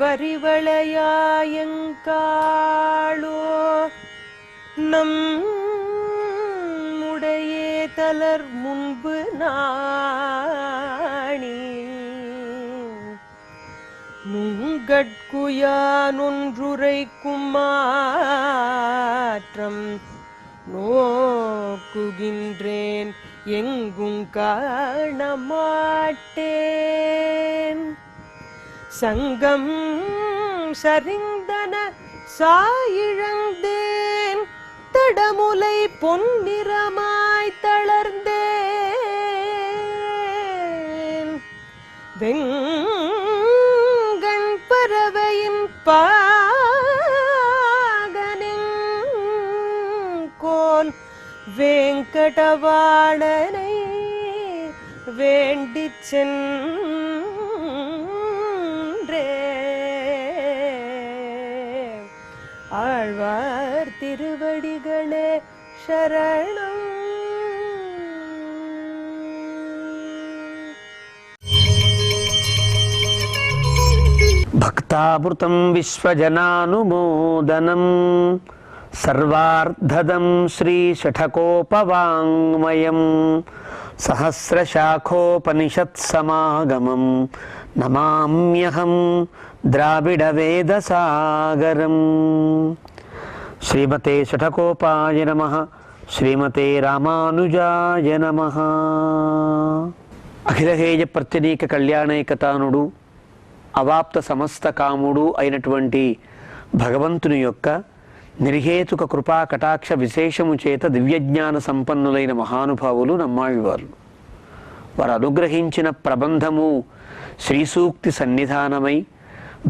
வரிவளையாயங்காளோ நம்முடைய தலர் முன்பு நாணி நுங்கட்குயானொன்றுரைக்கும் மாற்றம் நோக்குகின்றேன் எங்கும் காணமாட்டேன். சங்கம் சரிந்தன சாயிழந்தேன் தடமுலை பொன்னிறமாய் தளர்ந்தேன். வெங்கண் பறவையின் பாகனின் கோல் வேங்கடவாணனை வேண்டிச் ஆழ்வார் திருவடிகளே சரணம். భక్తామృతం విశ్వజనానుమోదనం సర్వార్ధదం శ్రీషఠకోపవాङ्మయం సహస్రశాఖోపనిషత్సమాగమం నమామ్యహం ద్రావిడ వేదసాగరం. శ్రీమతే షఠకోపాయ నమః. శ్రీమతే రామానుజాయ నమః. అఖిలహేయ ప్రత్యనీక కళ్యాణైకతానుడు అవాప్త సమస్త కాముడు అయినటువంటి భగవంతుని యొక్క నిర్హేతుక కృపా కటాక్ష విశేషము చేత దివ్యజ్ఞాన సంపన్నులైన మహానుభావులు నమ్మాళ్ళవారు. వారు అనుగ్రహించిన ప్రబంధము శ్రీసూక్తి సన్నిధానమై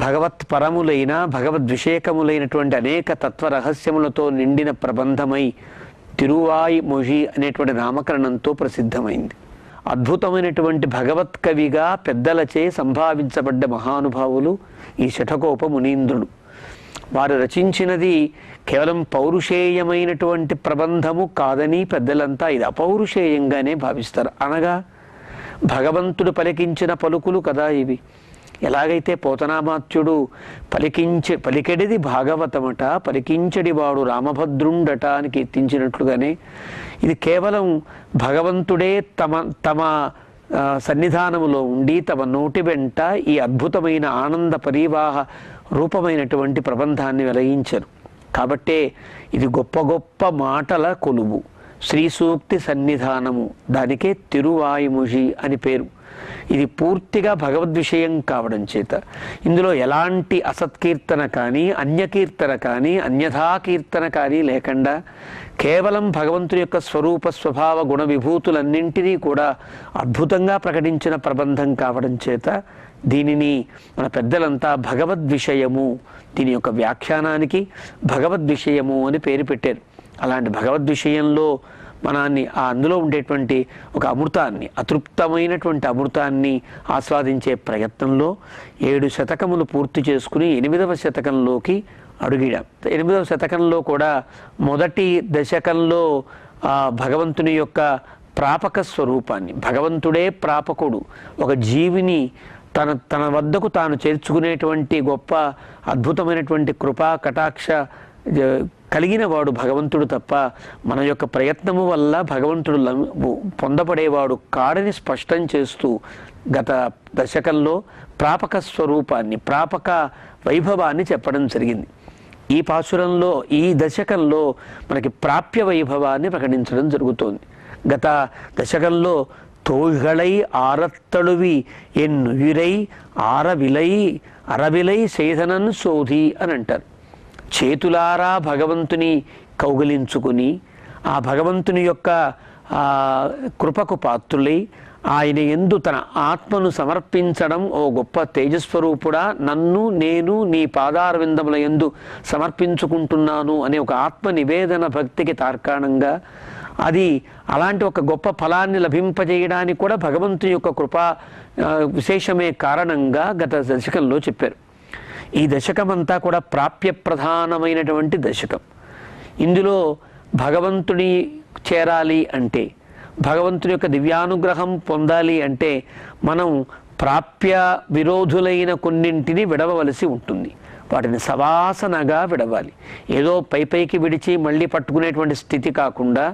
భగవత్పరములైన భగవద్విషేకములైనటువంటి అనేక తత్వ రహస్యములతో నిండిన ప్రబంధమై తిరువాయి మొഴി అనేటువంటి నామకరణంతో ప్రసిద్ధమైంది. అద్భుతమైనటువంటి భగవత్ కవిగా పెద్దలచే సంభావించబడ్డ మహానుభావులు ఈ శఠకోప మునీంద్రుడు. వారు రచించినది కేవలం పౌరుషేయమైనటువంటి ప్రబంధము కాదని పెద్దలంతా ఇది అపౌరుషేయంగానే భావిస్తారు. అనగా భగవంతుడు పలికించిన పలుకులు కదా ఇవి. ఎలాగైతే పోతనామాత్యుడు పలికెడిది భాగవతమట, పలికించడి వాడు రామభద్రుండట అని కీర్తించినట్లుగానే ఇది కేవలం భగవంతుడే తమ సన్నిధానములో ఉండి తమ నోటి వెంట ఈ అద్భుతమైన ఆనంద పరివాహ రూపమైనటువంటి ప్రబంధాన్ని వెలయించరు. కాబట్టే ఇది గొప్ప గొప్ప మాటల కొలువు, శ్రీసూక్తి సన్నిధానము, దానికే తిరువాయిముషి అని పేరు. ఇది పూర్తిగా భగవద్విషయం కావడం చేత ఇందులో ఎలాంటి అసత్కీర్తన కానీ అన్యకీర్తన కానీ అన్యథా కీర్తన కానీ లేకుండా కేవలం భగవంతుని యొక్క స్వరూప స్వభావ గుణ విభూతులన్నింటినీ కూడా అద్భుతంగా ప్రకటించిన ప్రబంధం కావడం చేత దీనిని మన పెద్దలంతా భగవద్విషయము, దీని యొక్క వ్యాఖ్యానానికి భగవద్విషయము అని పేరు పెట్టారు. అలాంటి భగవద్విషయంలో మనాన్ని అందులో ఉండేటువంటి ఒక అమృతాన్ని, అతృప్తమైనటువంటి అమృతాన్ని ఆస్వాదించే ప్రయత్నంలో 7 శతకములు పూర్తి చేసుకుని 8వ శతకంలోకి అడుగిడాం. 8వ శతకంలో కూడా మొదటి దశకంలో భగవంతుని యొక్క ప్రాపక స్వరూపాన్ని, భగవంతుడే ప్రాపకుడు, ఒక జీవిని తన వద్దకు తాను చేర్చుకునేటువంటి గొప్ప అద్భుతమైనటువంటి కృపా కటాక్ష కలిగిన వాడు భగవంతుడు తప్ప మన యొక్క ప్రయత్నము వల్ల భగవంతుడు పొందపడేవాడు కాడని స్పష్టం చేస్తూ గత దశకంలో ప్రాపక స్వరూపాన్ని, ప్రాపక వైభవాన్ని చెప్పడం జరిగింది. ఈ పాసురంలో ఈ దశకంలో మనకి ప్రాప్య వైభవాన్ని ప్రకటించడం జరుగుతోంది. గత దశకంలో తోళ్గళై ఆరత్తళువి ఎన్నుయిరై ఆరవిలై అరవిలై సేధనన్ సోధి అని అంటారు. చేతులారా భగవంతుని కౌగిలించుకుని ఆ భగవంతుని యొక్క కృపకు పాత్రులై ఆయన యందు తన ఆత్మను సమర్పించడం, ఓ గొప్ప తేజస్వరూపుడా, నన్ను నేను నీ పాదారవిందముల యందు సమర్పించుకుంటున్నాను అనే ఒక ఆత్మ నివేదన భక్తికి తార్కాణంగా, అది అలాంటి ఒక గొప్ప ఫలాన్ని లభింపజేయడానికి కూడా భగవంతుని యొక్క కృపా విశేషమే కారణంగా గత దశకంలో చెప్పారు. ఈ దశకమంతా కూడా ప్రాప్య ప్రధానమైనటువంటి దశకం. ఇందులో భగవంతుని చేరాలి అంటే, భగవంతుని యొక్క దివ్యానుగ్రహం పొందాలి అంటే మనం ప్రాప్య విరోధులైన కొన్నింటిని విడవవలసి ఉంటుంది. వాటిని సవాసనగా విడవాలి. ఏదో పైకి విడిచి మళ్ళీ పట్టుకునేటువంటి స్థితి కాకుండా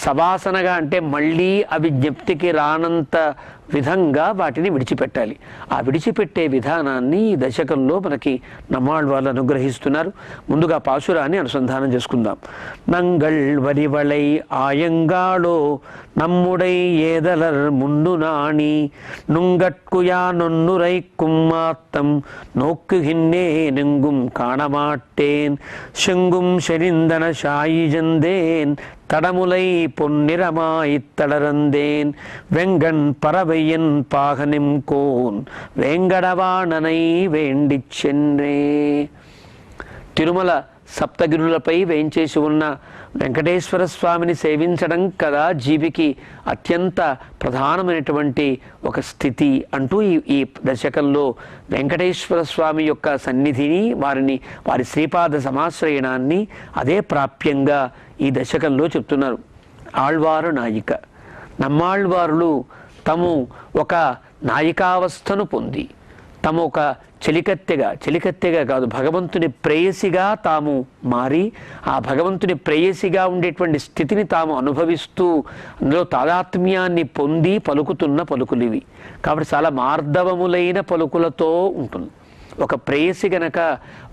సవాసనగా అంటే మళ్ళీ అవి జ్ఞప్తికి రానంత విధంగా వాటిని విడిచిపెట్టాలి. ఆ విడిచిపెట్టే విధానాన్ని ఈ దశకంలో మనకి నమ్మాళ్వార్లు అనుగ్రహిస్తున్నారు. ముందుగా పాశురాన్ని అనుసంధానం చేసుకుందాం. నంగళ్ వరివళై ఆయంగాళో நம்முடை ஏதலர் முன்னு நாணி நுங்கட்குயா நொன்னுரை கும்மாத்தம் நோக்குகின்னே நெங்கும் காணமாட்டேன் செங்கும் செறிந்தன சாயிஜந்தேன் தடமுலை பொன்னிறமாய்த் தளர்ந்தேன் வெங்கண் பறவையன் பாகனிம் கோன் வேங்கடவாணனை வேண்டிச் சென்றே. తిరుమల సప్తగిరులపై వేంచేసి ఉన్న వెంకటేశ్వర స్వామిని సేవించడం కదా జీవికి అత్యంత ప్రధానమైనటువంటి ఒక స్థితి అంటూ ఈ దశకంలో వెంకటేశ్వర స్వామి యొక్క సన్నిధిని, వారి శ్రీపాద సమాశ్రయణాన్ని అదే ప్రాప్యంగా ఈ దశకంలో చెప్తున్నారు. ఆళ్వారు నాయిక, నమ్మాళ్వారులు తాము ఒక నాయికావస్థను పొంది, తాము ఒక చెలికత్తెగా కాదు, భగవంతుని ప్రేయసిగా తాము మారి, ఆ భగవంతుని ప్రేయసిగా ఉండేటువంటి స్థితిని తాము అనుభవిస్తూ అందులో తాదాత్మ్యాన్ని పొంది పలుకుతున్న పలుకులివి. కాబట్టి చాలా మార్ధవములైన పలుకులతో ఉంటుంది. ఒక ప్రేయసి గనక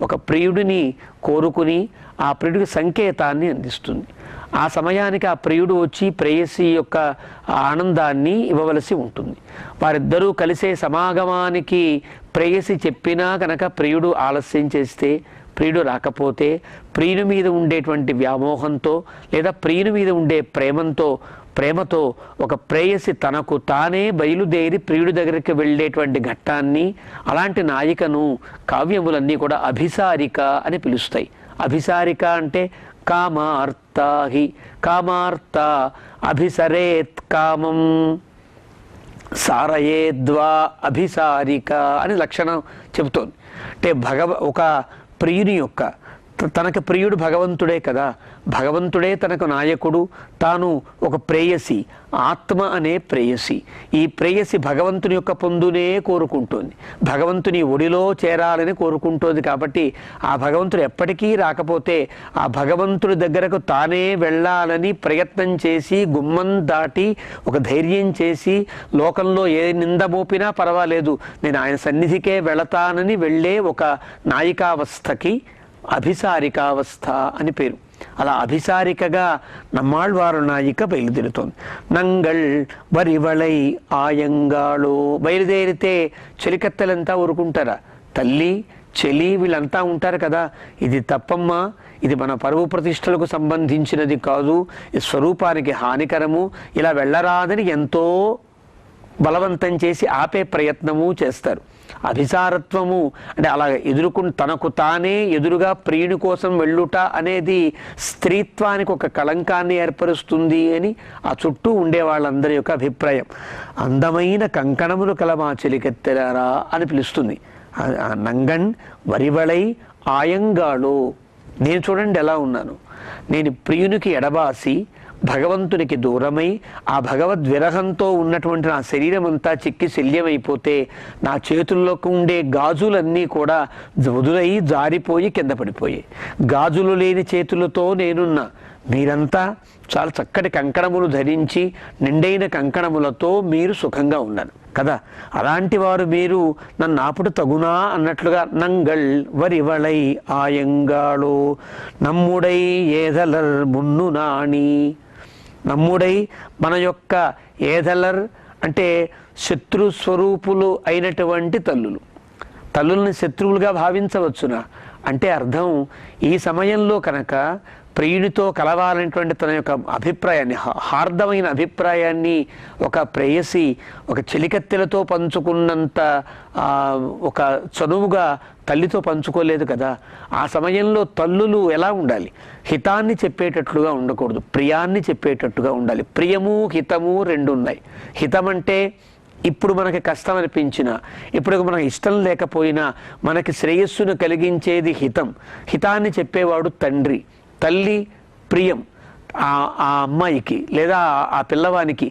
ఒక ప్రియుడిని కోరుకుని ఆ ప్రియుడికి సంకేతాన్ని అందిస్తుంది. ఆ సమయానికి ఆ ప్రియుడు వచ్చి ప్రేయసి యొక్క ఆనందాన్ని ఇవ్వవలసి ఉంటుంది. వారిద్దరూ కలిసే సమాగమానికి ప్రేయసి చెప్పినా కనుక ప్రియుడు ఆలస్యం చేస్తే, ప్రియుడు రాకపోతే, ప్రియుని మీద ఉండేటువంటి వ్యామోహంతో లేదా ప్రియుని మీద ఉండే ప్రేమతో ఒక ప్రేయసి తనకు తానే బయలుదేరి ప్రియుడి దగ్గరికి వెళ్ళేటువంటి ఘట్టాన్ని, అలాంటి నాయికను కావ్యములన్నీ కూడా అభిసారిక అని పిలుస్తాయి. అభిసారిక అంటే కామార్త అభిసరేత్ కామం సారయేద్వా అభిసారిక అని లక్షణం చెబుతోంది. అంటే ఒక ప్రియుని యొక్క, తనకు ప్రియుడు భగవంతుడే కదా, భగవంతుడే తనకు నాయకుడు, తాను ఒక ప్రేయసి, ఆత్మ అనే ప్రేయసి. ఈ ప్రేయసి భగవంతుని యొక్క పొందునే కోరుకుంటోంది, భగవంతుని ఒడిలో చేరాలని కోరుకుంటోంది. కాబట్టి ఆ భగవంతుడు ఎప్పటికీ రాకపోతే ఆ భగవంతుడి దగ్గరకు తానే వెళ్ళాలని ప్రయత్నం చేసి, గుమ్మం దాటి ఒక ధైర్యం చేసి, లోకంలో ఏ నింద మోపినా పర్వాలేదు నేను ఆయన సన్నిధికే వెళతానని వెళ్ళే ఒక నాయికావస్థకి అభిసారికావస్థ అని పేరు. అలా అభిసారికగా నమ్మాళ్వారు నాయిక బయలుదేరుతోంది. నంగళ్ వరివళై ఆయంగాళో, బయలుదేరితే చెలికత్తెలంతా ఊరుకుంటారా? తల్లి చెలి వీళ్ళంతా ఉంటారు కదా. ఇది తప్పమ్మా, ఇది మన పరువు ప్రతిష్టలకు సంబంధించినది కాదు, ఇది స్వరూపానికి హానికరము, ఇలా వెళ్ళరాదని ఎంతో బలవంతం చేసి ఆపే ప్రయత్నము చేస్తారు. అభిసారత్వము అంటే అలా తనకు తానే ఎదురుగా ప్రియుని కోసం వెళ్ళుట అనేది స్త్రీత్వానికి ఒక కళంకాన్ని ఏర్పరుస్తుంది అని ఆ చుట్టూ ఉండే వాళ్ళందరి యొక్క అభిప్రాయం. అందమైన కంకణములు కల మా చెలికెత్తెరారా అని పిలుస్తుంది. నంగణ్ వరివళై ఆయంగాళో, నేను చూడండి ఎలా ఉన్నాను, నేను ప్రియునికి ఎడబాసి భగవంతునికి దూరమై ఆ భగవద్విరహంతో ఉన్నటువంటి నా శరీరం అంతా చిక్కి శల్యమైపోతే నా చేతుల్లోకి ఉండే గాజులన్నీ కూడా వదులై జారిపోయి కింద పడిపోయాయి. గాజులు లేని చేతులతో నేనున్నా, మీరంతా చాలా చక్కటి కంకణములు ధరించి నిండైన కంకణములతో మీరు సుఖంగా ఉన్నారు కదా. అలాంటి వారు మీరు నన్ను ఆపుడు తగునా అన్నట్లుగా నంగళ్ వరివళై ఆయంగాళో நம்முடை ఏదలర్ మున్ను నాణి. நம்மుడై మన యొక్క ఏదలర్ అంటే శత్రు స్వరూపులు అయినటువంటి తల్లులు, తల్లుల్ని శత్రువులుగా భావించవచ్చునా అంటే అర్థం ఈ సమయంలో కనుక ప్రియునితో కలవాలనేటువంటి తన యొక్క అభిప్రాయాన్ని, హార్దమైన అభిప్రాయాన్ని ఒక ప్రేయసి ఒక చెలికత్తెలతో పంచుకున్నంత ఒక చనువుగా తల్లితో పంచుకోలేదు కదా. ఆ సమయంలో తల్లులు ఎలా ఉండాలి? హితాన్ని చెప్పేటట్లుగా ఉండకూడదు, ప్రియాన్ని చెప్పేటట్టుగా ఉండాలి. ప్రియము హితము రెండు ఉన్నాయి. హితం అంటే ఇప్పుడు మనకి కష్టం అనిపించినా, ఇప్పుడు మనకు ఇష్టం లేకపోయినా మనకి శ్రేయస్సును కలిగించేది హితం. హితాన్ని చెప్పేవాడు తండ్రి. తల్లి ప్రియం. ఆ అమ్మాయికి లేదా ఆ పిల్లవానికి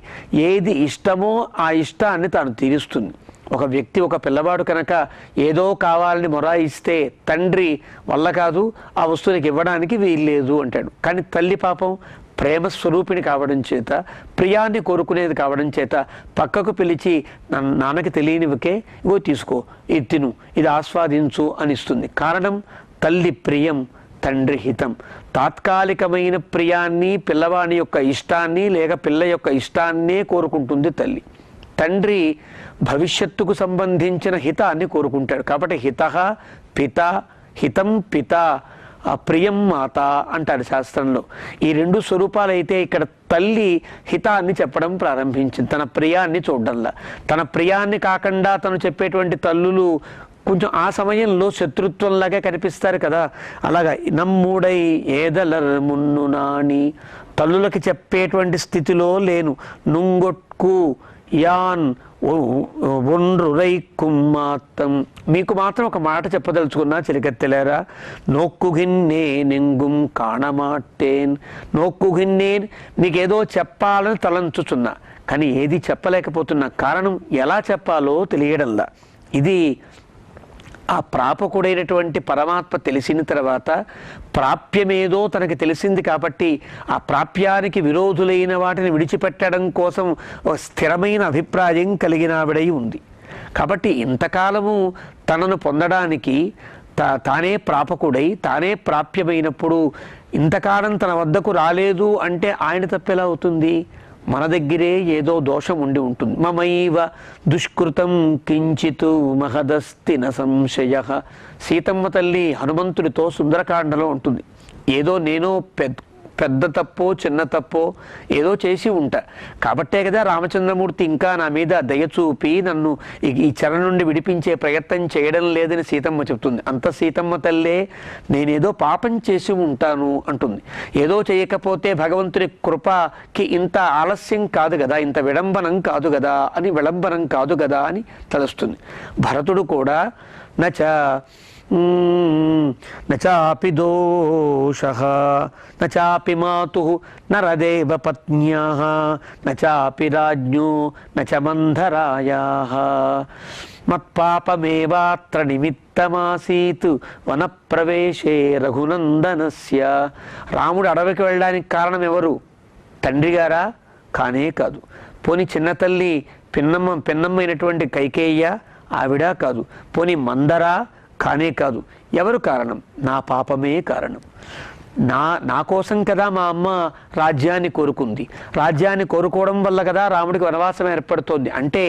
ఏది ఇష్టమో ఆ ఇష్టాన్ని తాను తీరుస్తుంది. ఒక వ్యక్తి, ఒక పిల్లవాడు కనుక ఏదో కావాలని మొరాయిస్తే తండ్రి వల్ల కాదు, ఆ వస్తువునికి ఇవ్వడానికి వీల్లేదు అంటాడు. కానీ తల్లి పాపం ప్రేమ స్వరూపిణి కావడం చేత, ప్రియాన్ని కోరుకునేది కావడం చేత పక్కకు పిలిచి నాన్నకి తెలియనివకే ఇగో తీసుకో, ఇది తిను, ఇది ఆస్వాదించు అని ఇస్తుంది. కారణం తల్లి ప్రియం, తండ్రి హితం. తాత్కాలికమైన ప్రియాన్ని, పిల్లవాని యొక్క ఇష్టాన్ని లేక పిల్ల యొక్క ఇష్టాన్నే కోరుకుంటుంది తల్లి. తండ్రి భవిష్యత్తుకు సంబంధించిన హితాన్ని కోరుకుంటాడు. కాబట్టి హితః పిత, హితం పిత, ప్రియం మాత అంటారు శాస్త్రంలో. ఈ రెండు స్వరూపాలైతే ఇక్కడ తల్లి హితాన్ని చెప్పడం ప్రారంభించింది, తన ప్రియాన్ని చూడడంలా. తన ప్రియాన్ని కాకుండా తను చెప్పేటువంటి తల్లులు కొంచెం ఆ సమయంలో శత్రుత్వంలాగా కనిపిస్తారు కదా. అలాగా నమ్ముడై ఏదలర్ మున్ను నాని, తల్లులకి చెప్పేటువంటి స్థితిలో లేను. నుంగొట్కు యాన్ ఒండ్రురై కుమ్మాత్తం, మీకు మాత్రం ఒక మాట చెప్పదలుచుకున్నా చెలికత్తెలేరా. నోక్కుగిన్నే నెంగుం కాణమాట్టేన్, నోక్కుగిన్నేన్ నీకేదో చెప్పాలని తలంచుచున్నా కానీ ఏది చెప్పలేకపోతున్నా. కారణం ఎలా చెప్పాలో తెలియడంలా. ఇది ఆ ప్రాపకుడైనటువంటి పరమాత్మ తెలిసిన తర్వాత ప్రాప్యమేదో తనకి తెలిసింది కాబట్టి ఆ ప్రాప్యానికి విరోధులైన వాటిని విడిచిపెట్టడం కోసం ఒక స్థిరమైన అభిప్రాయం కలిగిన ఆవిడై ఉంది. కాబట్టి ఇంతకాలము తనను పొందడానికి తానే ప్రాపకుడై తానే ప్రాప్యమైనప్పుడు ఇంతకాలం తన వద్దకు రాలేదు అంటే ఆయన తప్పెలా అవుతుంది? మన దగ్గరే ఏదో దోషం ఉండి ఉంటుంది. మమైవ దుష్కృతం కించిత్ మహదస్తి న సంశయ. సీతమ్మ తల్లి హనుమంతుడితో సుందరకాండలో ఉంటుంది. ఏదో నేను పెద్ద తప్పో చిన్న తప్పో ఏదో చేసి ఉంటా కాబట్టే కదా రామచంద్రమూర్తి ఇంకా నా మీద దయచూపి నన్ను ఈ చెర నుండి విడిపించే ప్రయత్నం చేయడం లేదని సీతమ్మ చెప్తుంది. అంత సీతమ్మ తల్లే నేనేదో పాపం చేసి ఉంటాను అంటుంది. ఏదో చేయకపోతే భగవంతుని కృపకి ఇంత ఆలస్యం కాదు కదా, ఇంత విడంబనం కాదు కదా అని, విళంబనం కాదు కదా అని తలుస్తుంది. భరతుడు కూడా నచాపి దోషః నచాపి మాతుః నరదేవ పత్న్యాః నచాపి రాజ్ఞో నచ మంధరాయాః మత్పాపమేవాత్ర నిమిత్తమాసీత్ వనప్రవేశే రఘునందనస్య. రాముడు అడవికి వెళ్ళడానికి కారణం ఎవరు? తండ్రి గారా? కానే కాదు. పోని చిన్న తల్లి పిన్నమ్మైనటువంటి కైకేయ్య ఆవిడ కాదు. పోని మందరా? కానే కాదు. ఎవరు కారణం? నా పాపమే కారణం. నా కోసం కదా మా అమ్మ రాజ్యాన్ని కోరుకుంది. రాజ్యాన్ని కోరుకోవడం వల్ల కదా రాముడికి వనవాసం ఏర్పడుతోంది. అంటే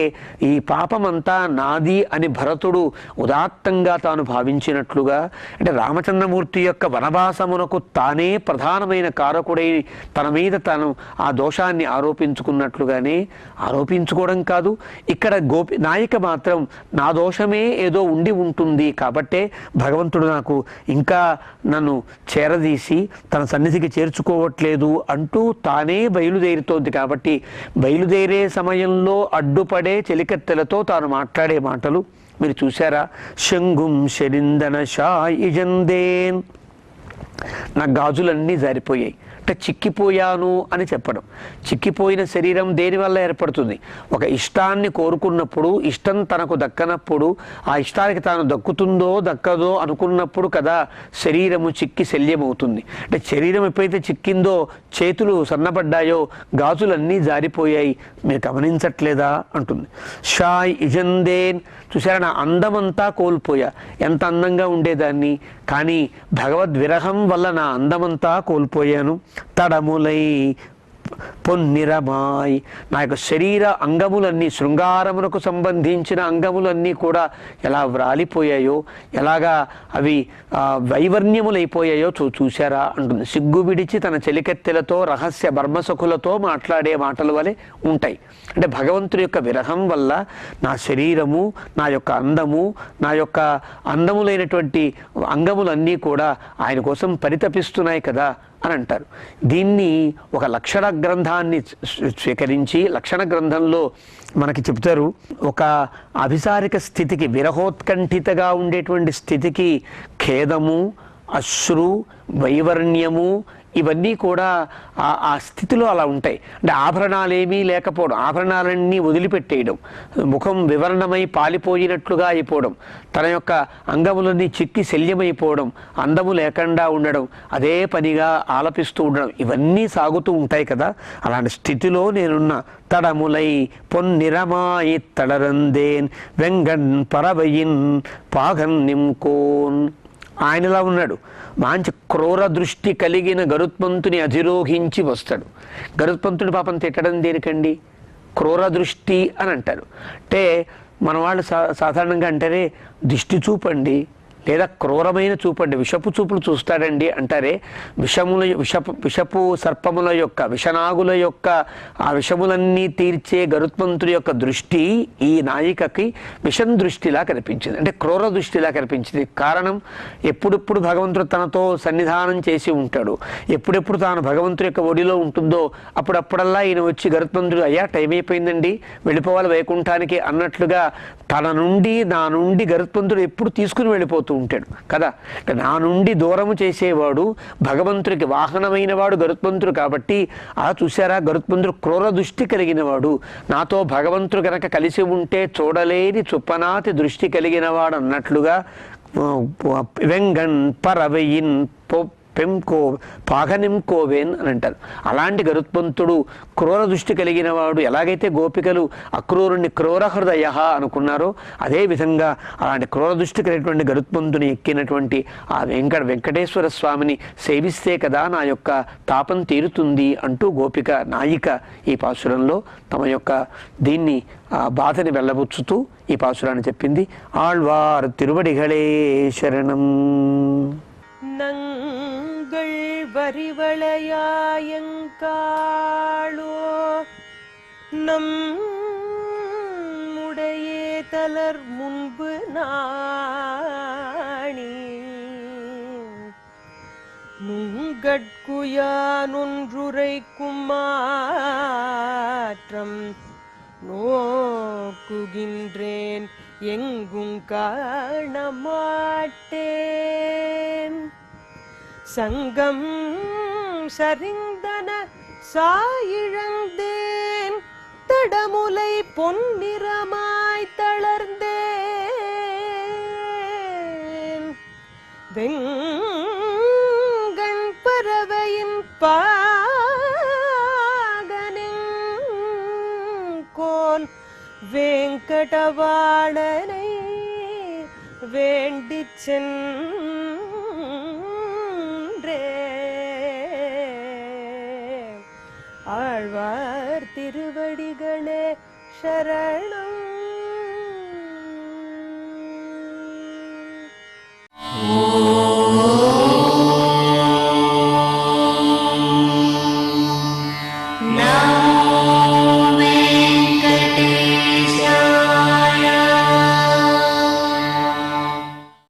ఈ పాపమంతా నాది అని భరతుడు ఉదాత్తంగా తాను భావించినట్లుగా, అంటే రామచంద్రమూర్తి యొక్క వనవాసమునకు తానే ప్రధానమైన కారకుడై తన మీద తాను ఆ దోషాన్ని ఆరోపించుకున్నట్లుగానే, ఆరోపించుకోవడం కాదు, ఇక్కడ నాయిక మాత్రం నా దోషమే ఏదో ఉండి ఉంటుంది కాబట్టే భగవంతుడు నాకు ఇంకా నన్ను చేరదీసి తన సన్నిధికి చేర్చుకోవట్లేదు అంటూ తానే బయలుదేరుతోంది. కాబట్టి బయలుదేరే సమయంలో అడ్డుపడే చెలికత్తెలతో తాను మాట్లాడే మాటలు మీరు చూసారా? శంగుం శరిందన షాయిజందేన్, నా గాజులన్నీ జారిపోయాయి. అంటే చిక్కిపోయాను అని చెప్పడం. చిక్కిపోయిన శరీరం దేనివల్ల ఏర్పడుతుంది? ఒక ఇష్టాన్ని కోరుకున్నప్పుడు, ఇష్టం తనకు దక్కనప్పుడు, ఆ ఇష్టానికి తాను దక్కుతుందో దక్కదో అనుకున్నప్పుడు కదా శరీరము చిక్కి శల్యమవుతుంది. అంటే శరీరం ఎప్పుడైతే చిక్కిందో, చేతులు సన్నబడ్డాయో, గాజులన్నీ జారిపోయాయి, మీరు గమనించట్లేదా అంటుంది. షాయ్ ఇజందేన్, చూసారా నా అందమంతా కోల్పోయా. ఎంత అందంగా ఉండేదాన్ని, కానీ భగవద్ విరహం వల్ల నా అందమంతా కోల్పోయాను. తడములై పొన్నిరమాయ్, నా యొక్క శరీర అంగములన్నీ, శృంగారమునకు సంబంధించిన అంగములన్నీ కూడా ఎలా వ్రాలిపోయాయో, ఎలాగా అవి వైవర్ణ్యములైపోయాయో చూశారా అంటుంది. సిగ్గు విడిచి తన చెలికెత్తెలతో రహస్య బర్మసఖులతో మాట్లాడే మాటల వలె ఉంటాయి. అంటే భగవంతుడి యొక్క విరహం వల్ల నా శరీరము, నా యొక్క అందము, నా యొక్క అందములైనటువంటి అంగములన్నీ కూడా ఆయన కోసం పరితపిస్తున్నాయి కదా అని అంటారు. దీన్ని ఒక లక్షణ గ్రంథాన్ని స్వీకరించి, లక్షణ గ్రంథంలో మనకి చెప్తారు, ఒక అభిసారిక స్థితికి, విరహోత్కంఠితగా ఉండేటువంటి స్థితికి ఖేదము, అశ్రు, వైవర్ణ్యము ఇవన్నీ కూడా ఆ స్థితిలో అలా ఉంటాయి. అంటే ఆభరణాలేమీ లేకపోవడం, ఆభరణాలన్నీ వదిలిపెట్టేయడం, ముఖం వివరణమై పాలిపోయినట్లుగా అయిపోవడం, తన యొక్క అంగములన్నీ చిక్కి శల్యమైపోవడం, అందము లేకుండా ఉండడం, అదే పనిగా ఆలపిస్తూ ఉండడం, ఇవన్నీ సాగుతూ ఉంటాయి కదా. అలాంటి స్థితిలో నేనున్న తడములై పొన్నిరమాయి తడరందేన్ వెంగన్ పరవయిన్ పాగన్ నింకోన్. ఆయనలా ఉన్నాడు. మంచి క్రూర దృష్టి కలిగిన గరుత్మంతుని అధిరోహించి వస్తాడు. గరుత్మంతుని పాపం తిట్టడం దేనికండి? క్రూర దృష్టి అని అంటారు. అంటే మన వాళ్ళు సాధారణంగా అంటారే దిష్టి చూపండి, లేదా క్రూరమైన చూపండి, విషపు చూపులు చూస్తాడండి అంటారే. విషపు సర్పముల యొక్క, విషనాగుల యొక్క ఆ విషములన్నీ తీర్చే గరుత్మంతుడి యొక్క దృష్టి ఈ నాయికకి విషం దృష్టిలా కనిపించింది, అంటే క్రూర దృష్టిలా కనిపించింది. కారణం, ఎప్పుడెప్పుడు భగవంతుడు తనతో సన్నిధానం చేసి ఉంటాడు, ఎప్పుడెప్పుడు తాను భగవంతుడి యొక్క ఒడిలో ఉంటుందో అప్పుడప్పుడల్లా ఈయన వచ్చి గరుత్మంతుడు, అయ్యా టైం అయిపోయిందండి వెళ్ళిపోవాలి వైకుంఠానికి అన్నట్లుగా తన నుండి, నా నుండి గరుత్మంతుడు ఎప్పుడు తీసుకుని వెళ్ళిపోతూ ఉంటాడు కదా. నా నుండి దూరము చేసేవాడు, భగవంతుడికి వాహనమైన వాడు గరుత్మంతుడు. కాబట్టి చూసారా, గరుత్మంతుడు క్రూర దృష్టి కలిగిన వాడు, నాతో భగవంతుడు కనుక కలిసి ఉంటే చూడలేని చుప్పనాతి దృష్టి కలిగిన వాడు అన్నట్లుగా వెంగన్ పరవయిన్ పెంకో పాగనింకోవేన్ అని అంటారు. అలాంటి గరుత్మంతుడు క్రూర దృష్టి కలిగిన వాడు. ఎలాగైతే గోపికలు అక్రూరుణ్ణి క్రూర హృదయ అనుకున్నారో అదేవిధంగా అలాంటి క్రూర దృష్టి కలిగినటువంటి గరుత్మంతుని ఎక్కినటువంటి ఆ వెంకటేశ్వర స్వామిని సేవిస్తే కదా నా యొక్క తాపం తీరుతుంది అంటూ గోపిక నాయిక ఈ పాసురంలో తమ యొక్క దీన్ని బాధని వెళ్ళబుచ్చుతూ ఈ పాసురాన్ని చెప్పింది. ఆళ్వార్ తిరువడిగళే శరణం. நங்கள் வரிவளையாயங்காளோ நம் உடையே தலர் முன்பு நாணி நுங்கட்குயானொன்றுரைக்கும் மாற்றம் நோக்குகின்றேன் எங்கும் காணமாட்டேன். சங்கம் சரிந்தன சாயிழந்தேன், தடமுலை பொன்னிறமாய் தளர்ந்தேன். வெங்கண் பறவையின் பாகனின் வேங்கடவாணனை வேண்டிச் சென்றே. ஆழ்வார் திருவடிகளே சரணம். ஓ